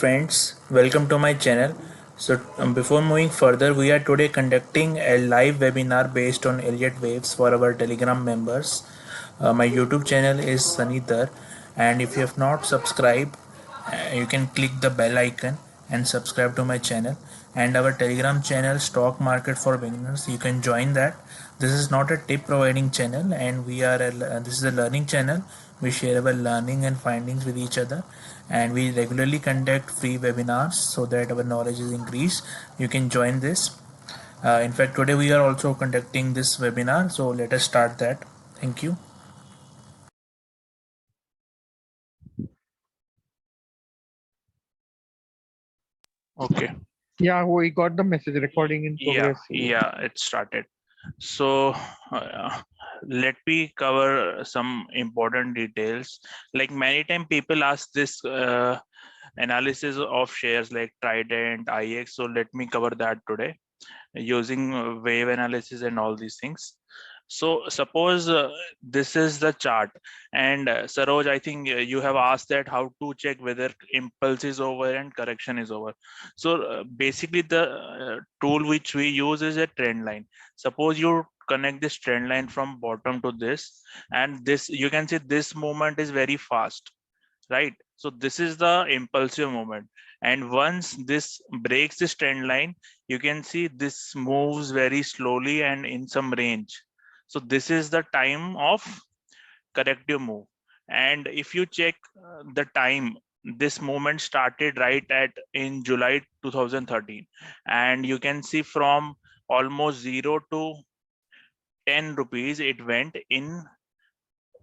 friends, welcome to my channel. Before moving further, we are today conducting a live webinar based on Elliott waves for our Telegram members. My YouTube channel is Sunither, and if you have not subscribed, you can click the bell icon and subscribe to my channel. And our Telegram channel, Stock Market for Beginners, you can join that. This is not a tip providing channel, and this is a learning channel. We share our learning and findings with each other, and we regularly conduct free webinars so that our knowledge is increased. You can join this. In fact, today we are also conducting this webinar, so let us start that. Thank you. Okay. Yeah, we got the message recording in progress. Yeah, it started. So let me cover some important details. Like many times people ask this analysis of shares like Trident, IEX. So let me cover that today using wave analysis and all these things. So suppose this is the chart, and Saroj, I think you have asked that how to check whether impulse is over and correction is over. So basically the tool which we use is a trend line. Suppose you connect this trend line from bottom to this, and this you can see this movement is very fast, right? So this is the impulsive movement, and once this breaks this trend line, you can see this moves very slowly and in some range. So this is the time of corrective move. And if you check the time, this movement started right at in July 2013, and you can see from almost 0 to 10 rupees it went in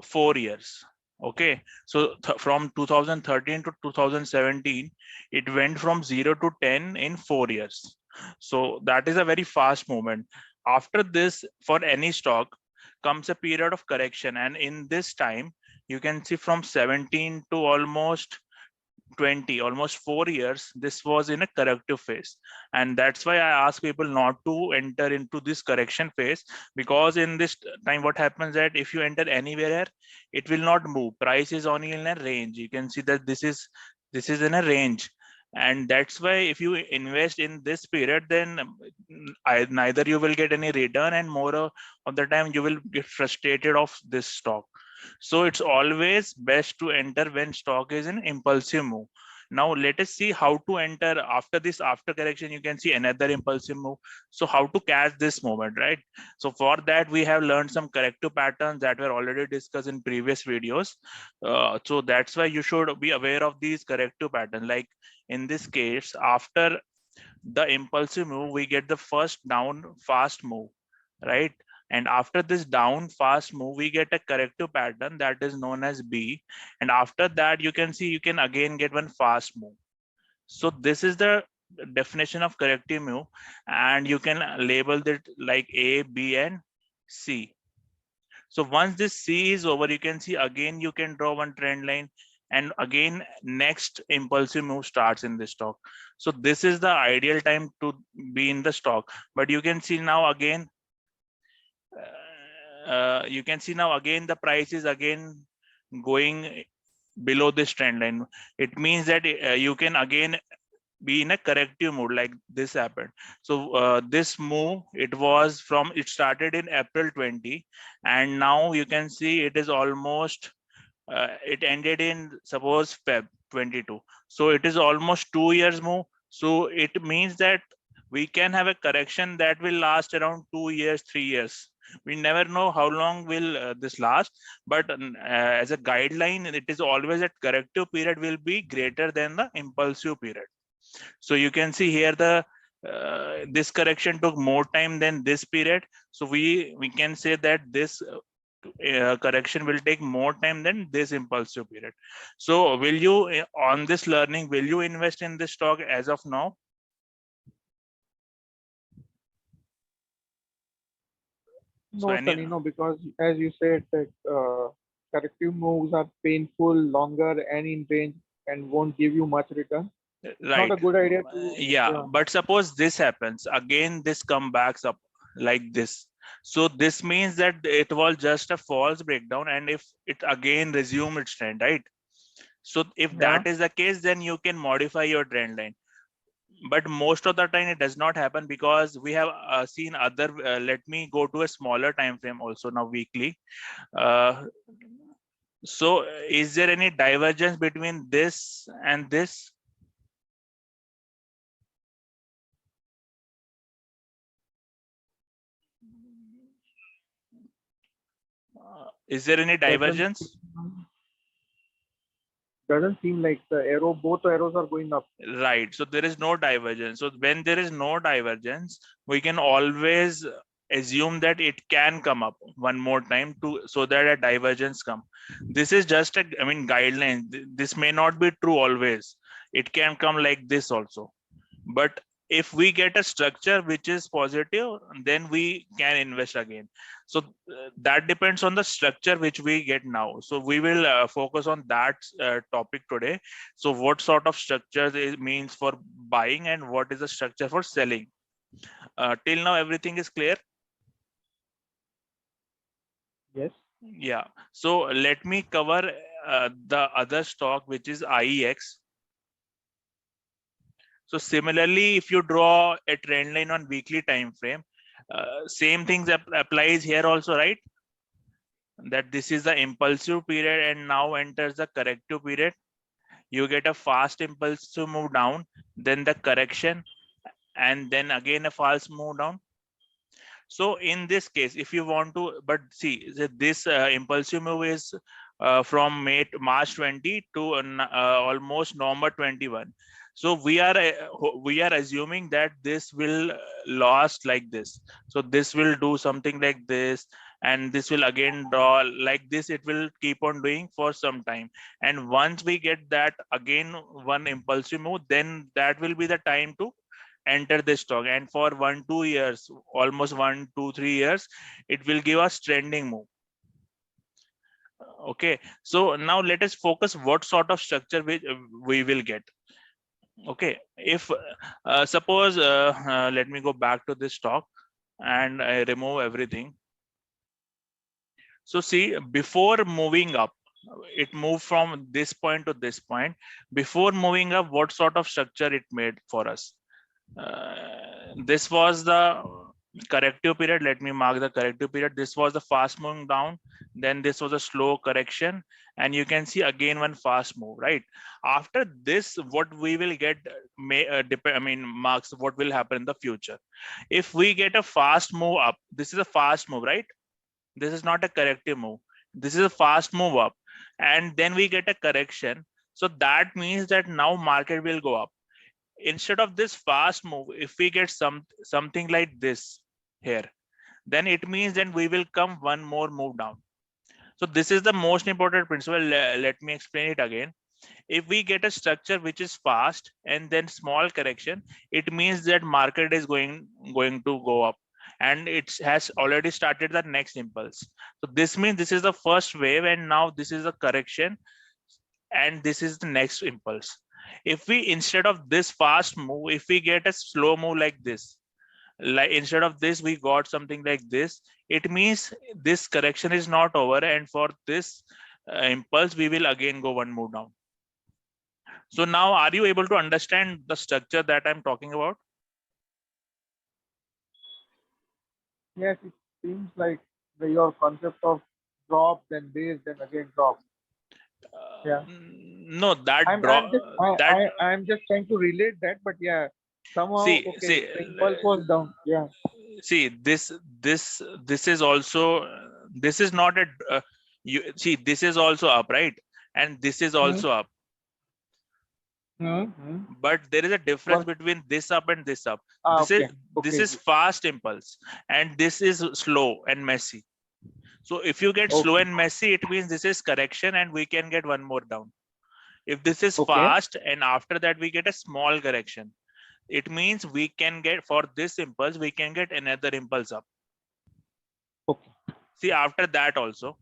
4 years. Okay, so from 2013 to 2017 it went from 0 to 10 in 4 years. So that is a very fast movement. After this, for any stock comes a period of correction, and in this time you can see from 17 to almost 20, almost 4 years, this was in a corrective phase. And that's why I ask people not to enter into this correction phase, because in this time what happens that if you enter anywhere, it will not move. Price is only in a range. You can see that this is in a range. And that's why if you invest in this period, then neither you will get any return, and more of the time you will get frustrated of this stock. So it's always best to enter when stock is in impulsive move. Now let us see how to enter after this. After correction, you can see another impulsive move. So how to catch this moment, right? So for that, we have learned some corrective patterns that were already discussed in previous videos. So that's why you should be aware of these corrective patterns. Like in this case, after the impulsive move, we get the first down fast move, right? And after this down fast move, we get a corrective pattern that is known as B. And after that, you can see you can again get one fast move. So this is the definition of corrective move, and you can label it like A, B, and C. So once this C is over, you can see again you can draw one trend line, and again next impulsive move starts in this stock. So this is the ideal time to be in the stock. But you can see now again the price is again going below this trend line. It means that you can again be in a corrective mode, like this happened. So this move, it started in April 20, and now you can see it is almost it ended in suppose Feb 22. So it is almost 2 years move. So it means that we can have a correction that will last around 2 years, 3 years. We never know how long will this last, but as a guideline, it is always that corrective period will be greater than the impulsive period. So you can see here this correction took more time than this period. So we can say that this correction will take more time than this impulsive period. So will you, on this learning, will you invest in this stock as of now? No, Sunny, no, because as you said that corrective moves are painful, longer, and in range, and won't give you much return. Right. Not a good idea to. Yeah, but suppose this happens again, this comes back up like this. So this means that it was just a false breakdown, and if it again resume its trend, right? So if that is the case, then you can modify your trend line. But most of the time it does not happen, because we have seen other let me go to a smaller time frame also now, weekly. So is there any divergence between this and this? Is there any divergence? Doesn't seem like the arrow, both arrows are going up. Right. So there is no divergence. So when there is no divergence, we can always assume that it can come up one more time to, so that a divergence come. This is just a, I mean, guideline. This may not be true always. It can come like this also. But if we get a structure which is positive, then we can invest again. So that depends on the structure which we get now. So we will focus on that topic today. So what sort of structure it means for buying, and what is the structure for selling? Till now everything is clear? Yes. Yeah. So let me cover the other stock, which is IEX. So similarly, if you draw a trend line on weekly time frame, same things applies here also, right? That this is the impulsive period and now enters the corrective period. You get a fast impulsive move down, then the correction, and then again a fast move down. So in this case, if you want to, but see, this impulsive move is from March 20 to almost November 21. So we are assuming that this will last like this. So this will do something like this, and this will again draw like this. It will keep on doing for some time, and once we get that again one impulsive move, then that will be the time to enter this stock. And for 1-2 years, almost 1-2-3 years, it will give us trending move. Okay, so now let us focus what sort of structure we will get. Okay, if suppose let me go back to this stock and I remove everything. So see, before moving up, it moved from this point to this point. Before moving up, what sort of structure it made for us? This was the corrective period. Let me mark the corrective period. This was the fast moving down, then this was a slow correction, and you can see again one fast move, right? After this, what we will get may depend, I mean, marks what will happen in the future. If we get a fast move up, this is a fast move, right? This is not a corrective move, this is a fast move up, and then we get a correction. So that means that now market will go up. Instead of this fast move, if we get something like this here, then it means then we will come one more move down. So this is the most important principle. Let me explain it again. If we get a structure which is fast and then small correction, it means that market is going to go up, and it has already started the next impulse. So this means this is the first wave, and now this is a correction, and this is the next impulse. If we, instead of this fast move, if we get a slow move like this, like instead of this we got something like this, it means this correction is not over, and for this impulse we will again go one move down. So now are you able to understand the structure that I'm talking about? Yes, it seems like your concept of drop, then base, then again drop. Yeah. No, that I'm draw I'm just that I'm just trying to relate that, but yeah, somehow see okay, see the impulse was down. Yeah. see this is also, this is not a you see, this is also up, right? And this is Hmm. also up, Hmm. but there is a difference What? between this up and this up. this is Okay. this Okay. is fast impulse, and this is slow and messy. So if you get slow Okay. and messy, it means this is correction and we can get one more down. If this is Okay. fast and after that we get a small correction, it means we can get, for this impulse we can get another impulse up. Okay. See, after that also,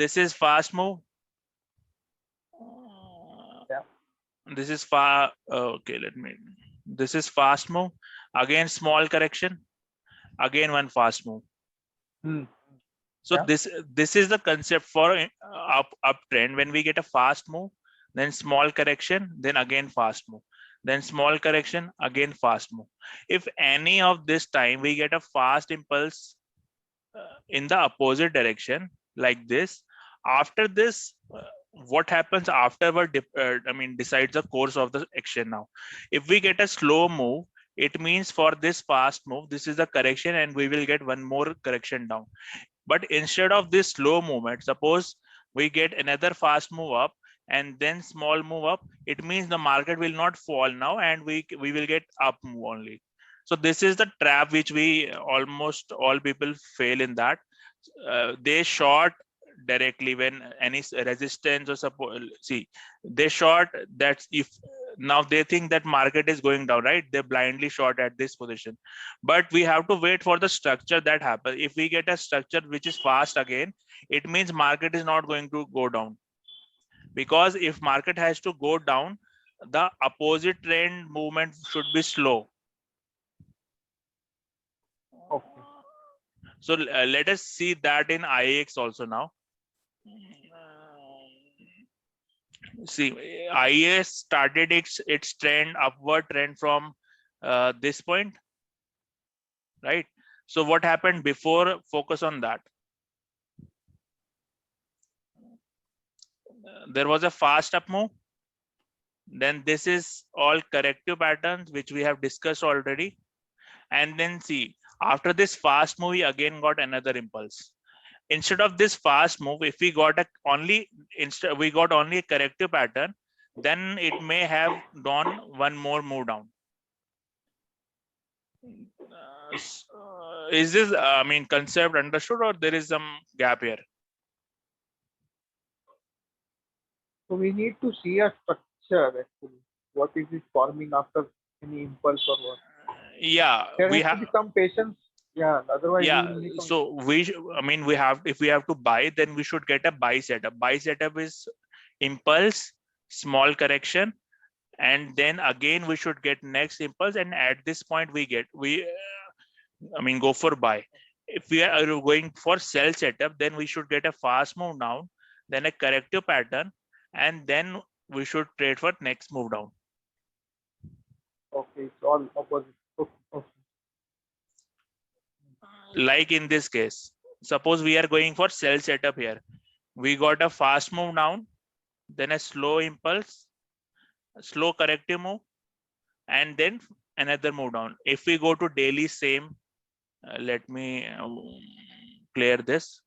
this is fast move, Yeah. this is far okay, let me, this is fast move, again small correction, again one fast move. Hmm. So this is the concept for uptrend. When we get a fast move, then small correction, then again fast move, then small correction, again fast move. If any of this time we get a fast impulse in the opposite direction like this, after this, what happens afterward? Decides the course of the action. Now, if we get a slow move, it means for this fast move, this is the correction, and we will get one more correction down. But instead of this slow movement, suppose we get another fast move up and then small move up, it means the market will not fall now, and we will get up move only. So this is the trap which we almost all people fail in, that they short directly when any resistance or support. See, they short that if now they think that market is going down, right? They blindly short at this position, but we have to wait for the structure that happens. If we get a structure which is fast again, it means market is not going to go down, because if market has to go down, the opposite trend movement should be slow. Okay. So let us see that in IEX also now. See, IEX started its trend, upward trend from this point, right? So what happened before? Focus on that. There was a fast up move. Then this is all corrective patterns which we have discussed already. And then see, after this fast move, we again got another impulse. Instead of this fast move, if we got only a corrective pattern, then it may have done one more move down. Is this concept understood, or there is some gap here? So we need to see a structure actually. What is it forming after any impulse or what? Yeah, There we has to have. be some patience. Yeah, otherwise we Yeah, will need some. so we have, if we have to buy, then we should get a buy setup. Buy setup is impulse, small correction, and then again we should get next impulse, and at this point go for buy. If we are going for sell setup, then we should get a fast move down, then a corrective pattern, and then we should trade for next move down. Okay, it's all opposite. Okay. Like in this case, suppose we are going for sell setup here. We got a fast move down, then a slow impulse, a slow corrective move, and then another move down. If we go to daily, same. Let me clear this.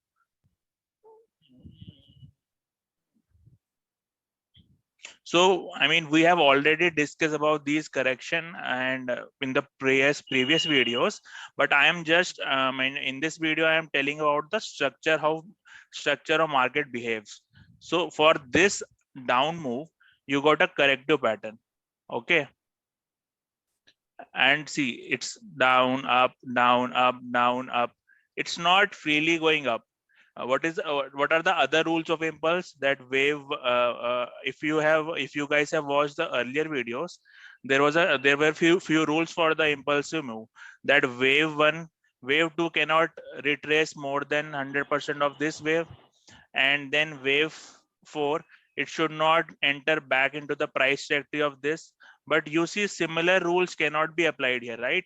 So, we have already discussed about these correction and in the previous videos, but I am just in this video I am telling about the structure, how structure of market behaves. So for this down move, you got a corrective pattern, okay? And see, it's down, up, down, up, down, up. It's not freely going up. What are the other rules of impulse? That wave, if you guys have watched the earlier videos, there were few rules for the impulsive move. That wave 1, wave 2 cannot retrace more than 100% of this wave, and then wave 4, it should not enter back into the price trajectory of this. But you see, similar rules cannot be applied here, right?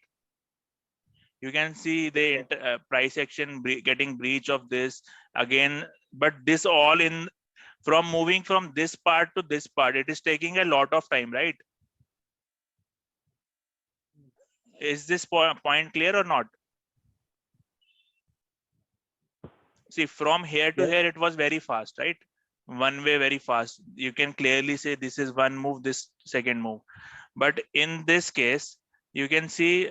You can see the price action getting breach of this again, but this all in from moving from this part to this part, it is taking a lot of time, right? Is this point clear or not? See, from here to here, it was very fast, right? One way, very fast. You can clearly say this is one move, this second move. But in this case, you can see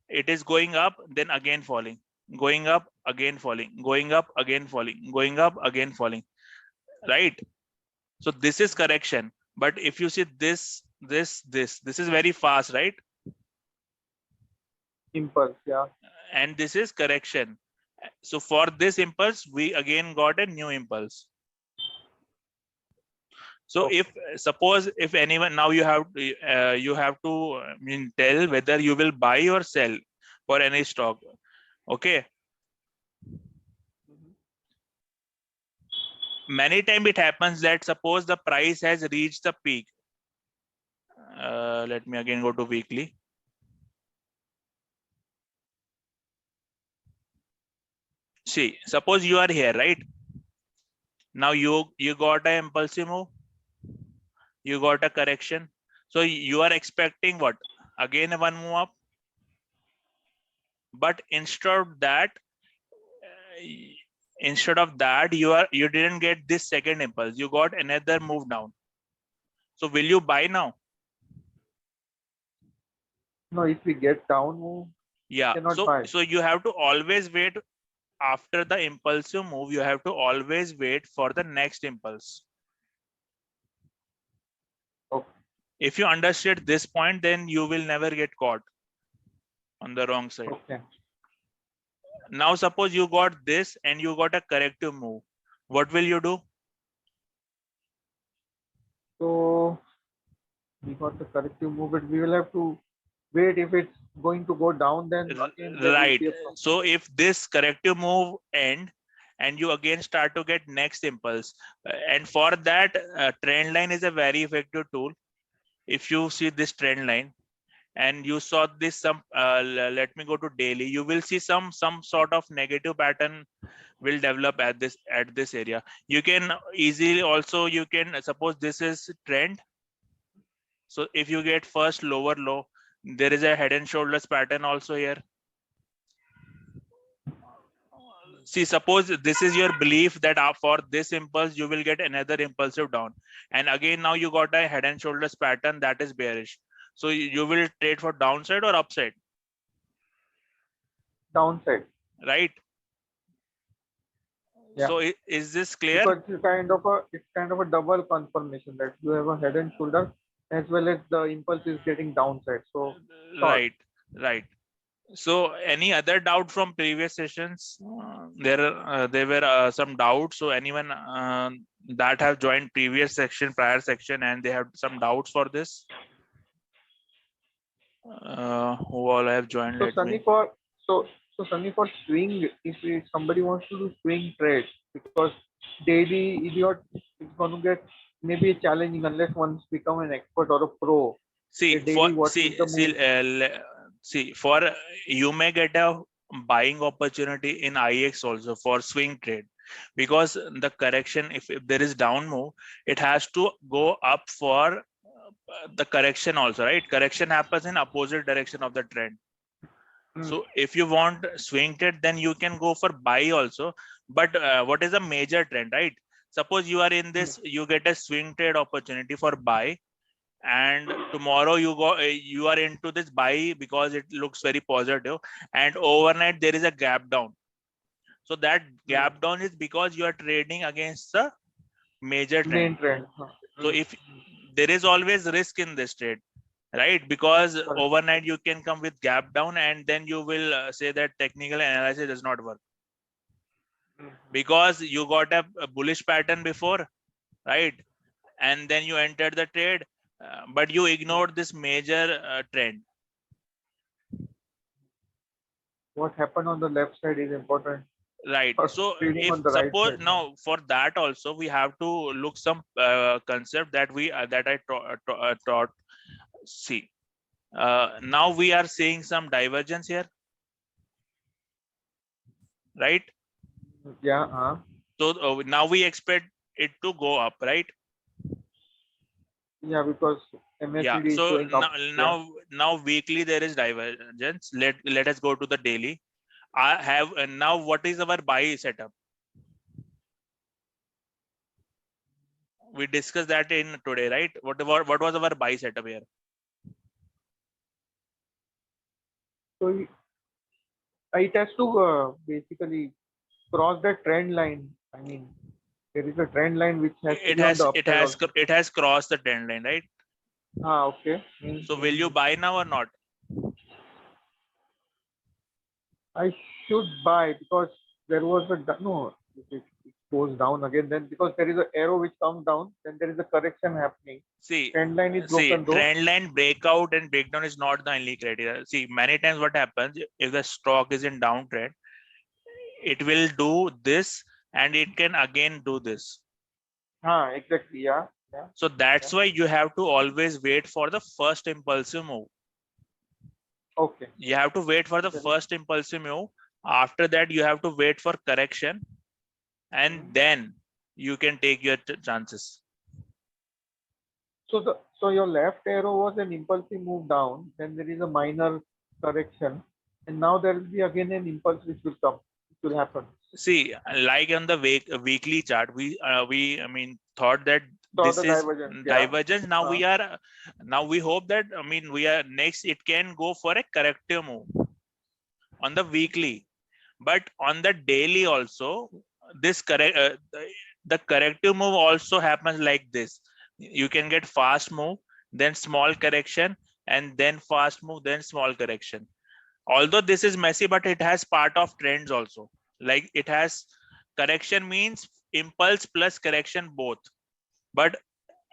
it is going up, then again falling, going up, again falling, going up, again falling, going up, again falling, right? So this is correction. But if you see this is very fast, right? Impulse, yeah. And this is correction. So for this impulse, we again got a new impulse. So if suppose if anyone, now you have to tell whether you will buy or sell for any stock, okay? Many times it happens that suppose the price has reached the peak. Let me again go to weekly. See, suppose you are here, right? Now you got an impulsive move, you got a correction. So you are expecting what? Again one move up. But instead of that, you didn't get this second impulse. You got another move down. So will you buy now? No, if we get down move, Yeah. cannot buy. So you have to always wait after the impulsive move. You have to always wait for the next impulse. Okay. If you understood this point, then you will never get caught on the wrong side. Okay. Now suppose you got this and you got a corrective move. What will you do? So we got the corrective move, but we will have to wait. If it's going to go down, then again there will Right. be a problem. So if this corrective move end and you again start to get next impulse, and for that trend line is a very effective tool. If you see this trend line and you saw this let me go to daily, you will see some sort of negative pattern will develop at this area. You can easily also, you can suppose this is trend. So if you get first lower low, there is a head and shoulders pattern also here. See, suppose this is your belief that for this impulse you will get another impulsive down, and again now you got a head and shoulders pattern that is bearish. So you will trade for downside or upside? Downside. Right. Yeah. So is this clear? Because it's kind of a double confirmation that you have a head and shoulder as well as the impulse is getting downside. So short. Right. So any other doubt from previous sessions? There were some doubts. So anyone that have joined prior section, and they have some doubts for this? Who all have joined? So Let Sunny me. Sunny for swing, if somebody wants to do swing trade, because daily idiot is going to get maybe challenging unless one's become an expert or a pro. See, Daily, what is the move? for you may get a buying opportunity in IEX also for swing trade, because the correction, if there is down move, it has to go up for the correction also, right? Correction happens in opposite direction of the trend. So if you want swing trade, then you can go for buy also. But what is a major trend, right? Suppose you are in this, you get a swing trade opportunity for buy, and tomorrow you are into this buy because it looks very positive, and overnight there is a gap down. So that gap down is because you are trading against the major trend. Main trend. So if there is always risk in this trade, right? Because overnight you can come with gap down, and then you will say that technical analysis does not work because you got a bullish pattern before, right? And then you entered the trade, but you ignored this major trend. What happened on the left side is important. Right. So if On the right suppose side, now for that also we have to look some concept that I taught. See, now we are seeing some divergence here, right? Yeah. So now we expect it to go up, right? Yeah, because Yeah. MACD is So going up. now weekly there is divergence. Let us go to the daily. I have now what is our buy setup? We discussed that in today, right? What was our buy setup here? So it has to basically cross the trend line. I mean, there is a trend line which has to It be on has the it upside has also. it has crossed the trend line, right? Okay. So will you buy now or not? I should buy because there was no. If it goes down again, then because there is an arrow which comes down, then there is a correction happening. Trend line is broken though. Trend line breakout and breakdown is not the only criteria. See, many times what happens if the stock is in downtrend, it will do this and it can again do this. Exactly. Yeah. So that's why you have to always wait for the first impulsive move. Okay. You have to wait for the first impulsive move. After that, you have to wait for correction, and then you can take your chances. So your left arrow was an impulsive move down. Then there is a minor correction, and now there will be again an impulse which will come. It will happen. See, like on the weekly chart, we thought that So this the is divergence. Yeah. divergence. Now we are, now we hope that, we are next, it can go for a corrective move on the weekly, but on the daily also, this the corrective move also happens like this. You can get fast move, then small correction, and then fast move, then small correction. Although this is messy, but it has part of trends also. Like it has correction means impulse plus correction both, but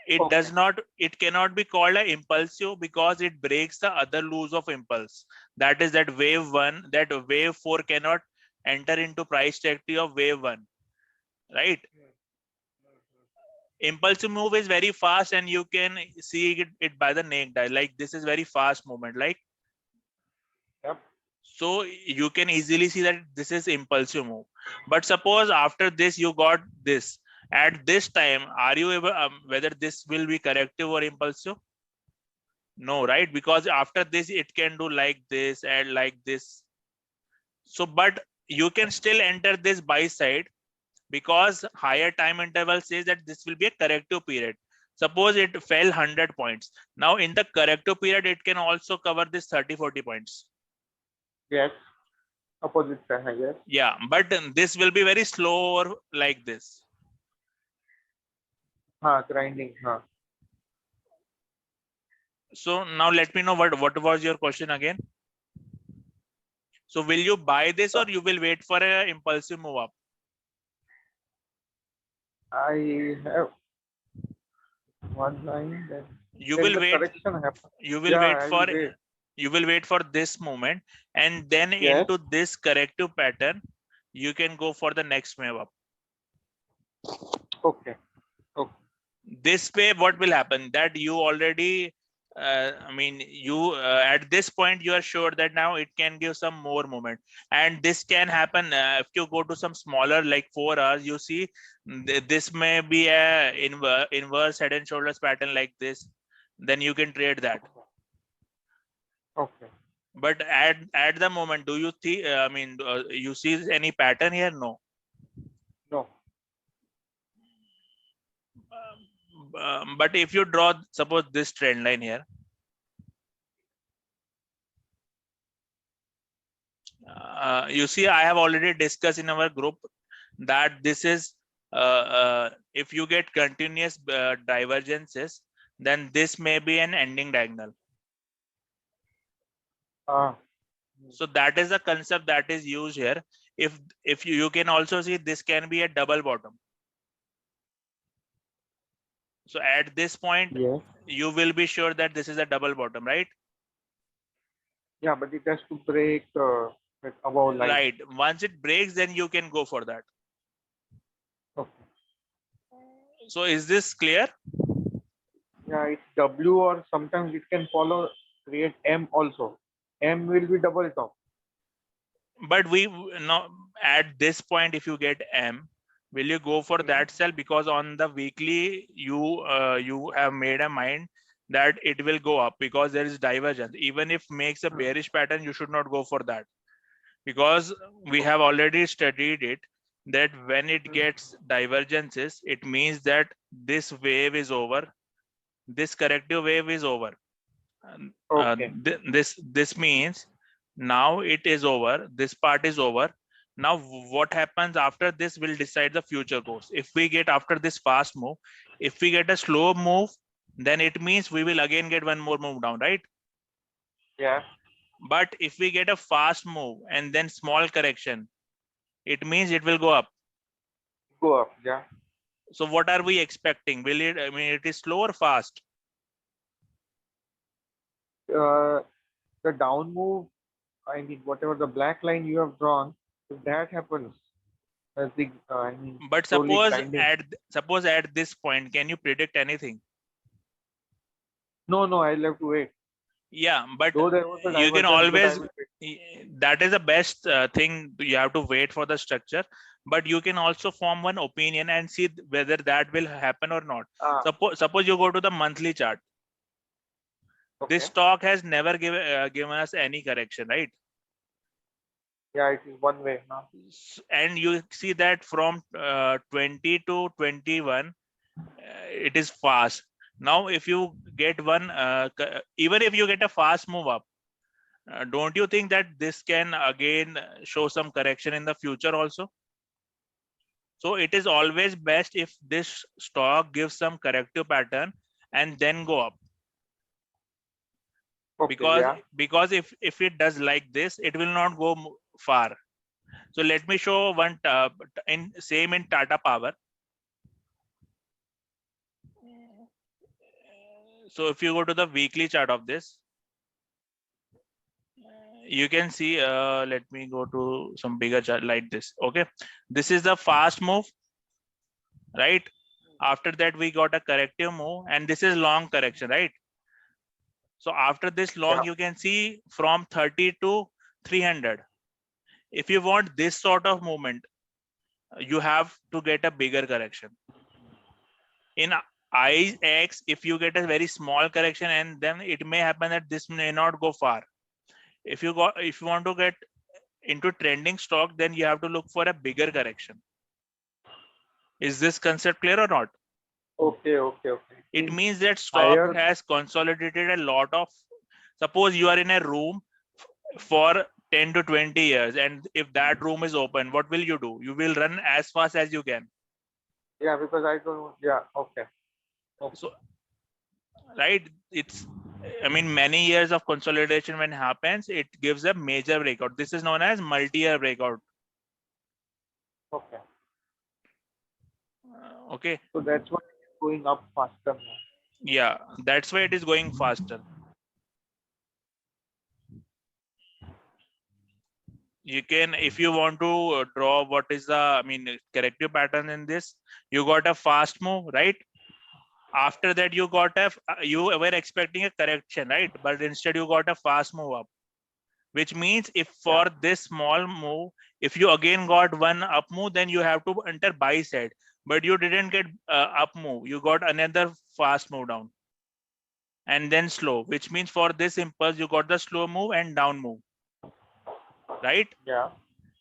it does not, it cannot be called a impulsive because it breaks the other laws of impulse. That is that wave 1, that wave 4 cannot enter into price trajectory of wave 1, right? Impulsive move is very fast, and you can see it by the naked eye. Like this is very fast movement, like. Yep. So you can easily see that this is impulsive move. But suppose after this you got this, at this time, are you able, whether this will be corrective or impulsive? No, right? Because after this it can do like this and like this. So but you can still enter this buy side, because higher time interval says that this will be a corrective period. Suppose it fell 100 points. Now in the corrective period, it can also cover this 30-40 points. Yes. Opposite side. Yes. Yeah, but this will be very slow or like this. Grinding. So now let me know what was your question again. So will you buy this, or you will wait for a impulsive move up? I have one line that You there is will a wait. correction happen. You will Yeah, wait I will for. wait. You will wait for this moment, and then Yes. into this corrective pattern, you can go for the next move up. Okay. This way, what will happen? That you already, you at this point you are sure that now it can give some more moment, and this can happen if you go to some smaller, like 4 hours. You see, this may be a inverse head and shoulders pattern like this. Then you can trade that. Okay. But at the moment, do you see? You see any pattern here? No. No. But if you draw, suppose this trend line here, you see, I have already discussed in our group that this is, if you get continuous divergences, then this may be an ending diagonal. So that is the concept that is used here. If you can also see, this can be a double bottom. So at this point, yes, you will be sure that this is a double bottom, right? Yeah, but it has to break above line. Right. Once it breaks, then you can go for that. Okay. So is this clear? Yeah, it's W, or sometimes it can follow, create M also. M will be double top. But we know at this point, if you get M, will you go for that sell? Because on the weekly, you have made a mind that it will go up because there is divergence. Even if makes a bearish pattern, you should not go for that, because we have already studied it, that when it gets divergences, it means that this wave is over, this corrective wave is over. Okay. This means now it is over, this part is over. Now what happens after this will decide the future course. If we get after this fast move, if we get a slow move, then it means we will again get one more move down, right? Yeah. But if we get a fast move and then small correction, it means it will go up. Go up. Yeah. So what are we expecting? Will it, it is slow or fast? The down move, I mean, whatever the black line you have drawn, if that happens, But suppose at this point, can you predict anything? No, I'll have to wait. Yeah, but though there was a you can divergence, but I always, will that is the best thing. You have to wait for the structure, but you can also form one opinion and see whether that will happen or not. Suppose you go to the monthly chart. Okay. This stock has never given us any correction, right? Yeah, it is one way now. And you see that from 20 to 21, it is fast. Now, if you get one, even if you get a fast move up, don't you think that this can again show some correction in the future also? So it is always best if this stock gives some corrective pattern and then go up. Okay, because if it does like this, it will not go far. So let me show one in Tata Power. So if you go to the weekly chart of this, you can see, let me go to some bigger chart like this. Okay, this is the fast move, right? After that, we got a corrective move, and this is long correction, right? So after this long, you can see from 30 to 300. If you want this sort of movement, you have to get a bigger correction. In IEX, if you get a very small correction, and then it may happen that this may not go far. If you want to get into trending stock, then you have to look for a bigger correction. Is this concept clear or not? Okay. It means that stock has consolidated a lot of. Suppose you are in a room for 10 to 20 years, and if that room is open, what will you do? You will run as fast as you can. Yeah, because I don't. Yeah. Okay. So, right, many years of consolidation when happens, it gives a major breakout. This is known as multi-year breakout. Okay. Okay. So that's why it's going up faster now. Yeah, that's why it is going faster. You can, if you want to draw what is the corrective pattern in this, you got a fast move, right? After that, you were expecting a correction, right? But instead you got a fast move up, which means if for this small move, if you again got one up move, then you have to enter buy side. But you didn't get up move, you got another fast move down and then slow, which means for this impulse you got the slow move and down move, right? Yeah.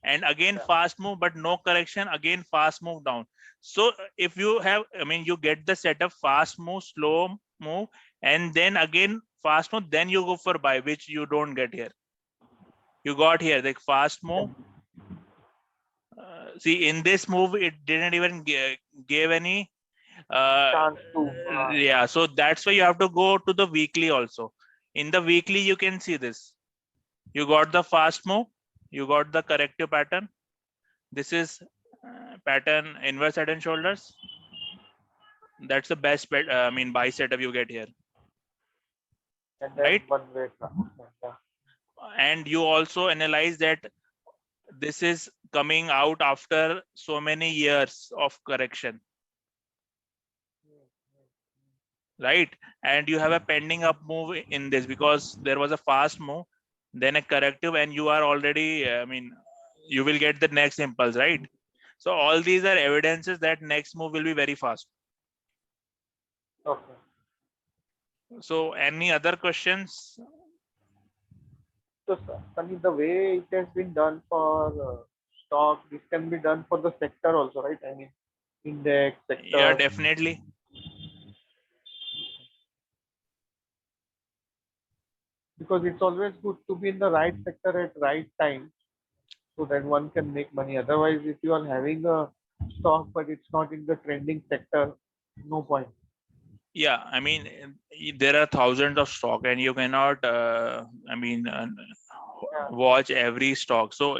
And again fast move, but no correction, again fast move down. So if you have, you get the setup fast move, slow move, and then again fast move, then you go for buy, which you don't get here. You got here the fast move. See, in this move, it didn't even give any chance to. Yeah, so that's why you have to go to the weekly also. In the weekly, you can see this. You got the fast move, you got the corrective pattern. This is pattern inverse head and shoulders. That's the best buy setup you get here. And then right? One way. Yeah. And you also analyze that this is coming out after so many years of correction, right? And you have a pending up move in this because there was a fast move, then a corrective, and you are already, you will get the next impulse, right? So all these are evidences that next move will be very fast. Okay. So any other questions? So, the way it has been done for stock, this can be done for the sector also, right? Index, sector. Yeah, definitely. Because it's always good to be in the right sector at right time, so that one can make money. Otherwise, if you are having a stock but it's not in the trending sector, no point. Yeah, there are thousands of stock and you cannot watch every stock. So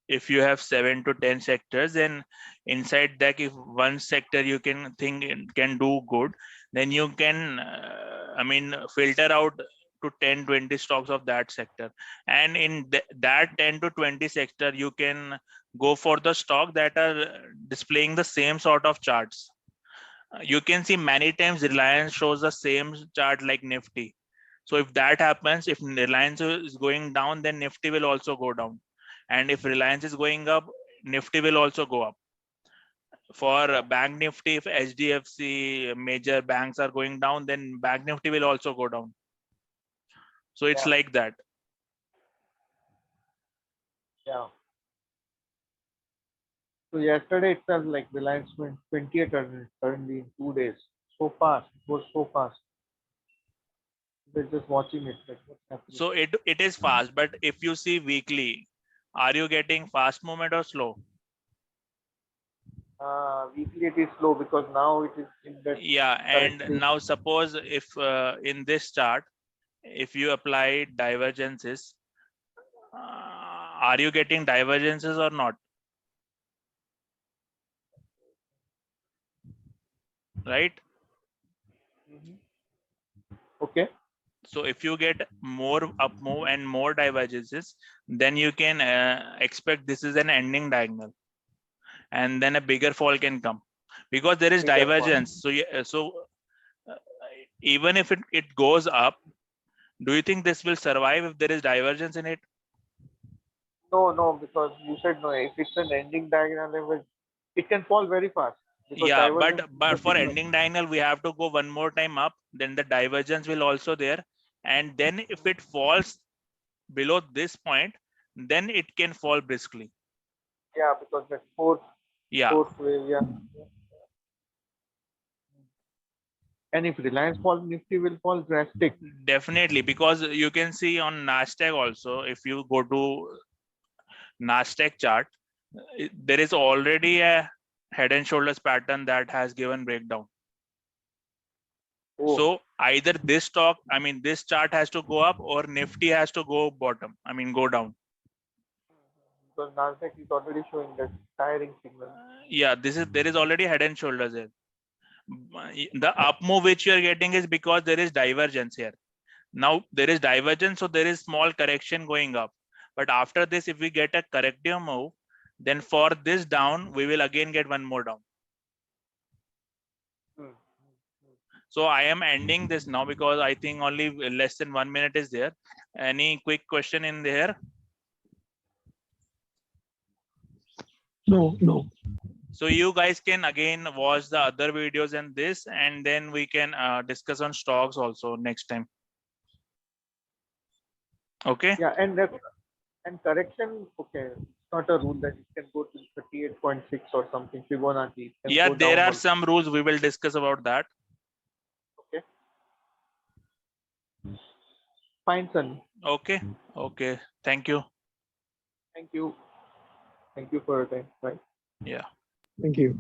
if you have 7 to 10 sectors, then inside that, if one sector you can think can do good, then you can filter out to 10 20 stocks of that sector, and in that 10 to 20 sector you can go for the stock that are displaying the same sort of charts. You can see many times Reliance shows the same chart like Nifty. So if that happens, if Reliance is going down, then Nifty will also go down, and if Reliance is going up, Nifty will also go up. For Bank Nifty, if HDFC major banks are going down, then Bank Nifty will also go down. So it's Yeah. like that. Yeah. So yesterday itself, like Reliance went 2800 suddenly in 2 days. So fast. It was so fast. We're just watching it, like what's happening. So it is fast, but if you see weekly, are you getting fast movement or slow? Weekly it is slow because now it is in that Yeah, and corrective. now suppose if in this chart, if you apply divergences, are you getting divergences or not? Right? Mhm. Okay. So if you get more up move and more divergences, then you can expect this is an ending diagonal, and then a bigger fall can come because there is Bigger fall. divergence. So uh, even if it goes up, do you think this will survive if there is divergence in it? No, no, because you said no. If it's an ending diagonal level, it can fall very fast because Yeah, but divergence is but the for signal. ending diagonal, we have to go one more time up. Then the divergence will also there, and then if it falls below this point, then it can fall briskly. Yeah, because that fourth Yeah, fourth wave. Yeah. And if Reliance falls, Nifty will fall drastic. definitely, because you can see on Nasdaq also. If you go to Nasdaq chart, there is already a head and shoulders pattern that has given breakdown. Oh, So either this stock, I mean, this chart has to go up, or Nifty has to go bottom. I mean, go down. because Nasdaq is already showing that tiring signal. Yeah, there is already head and shoulders there. The up move which you are getting is because there is divergence here. Now there is divergence, so there is small correction going up. But after this, if we get a corrective move, then for this down, we will again get one more down. Hmm. So I am ending this now because I think only less than 1 minute is there. Any quick question in there? No, no. So you guys can again watch the other videos and this, and then we can discuss on stocks also next time. Okay. Yeah, and correction. Okay, it's not a rule that it can go to 38.6 or something Fibonacci. It can Yeah, go there down are also. some rules. We will discuss about that. Okay. Fine, Sunny. Okay. Okay. Thank you. Thank you. Thank you for your time. Bye. Yeah. Thank you.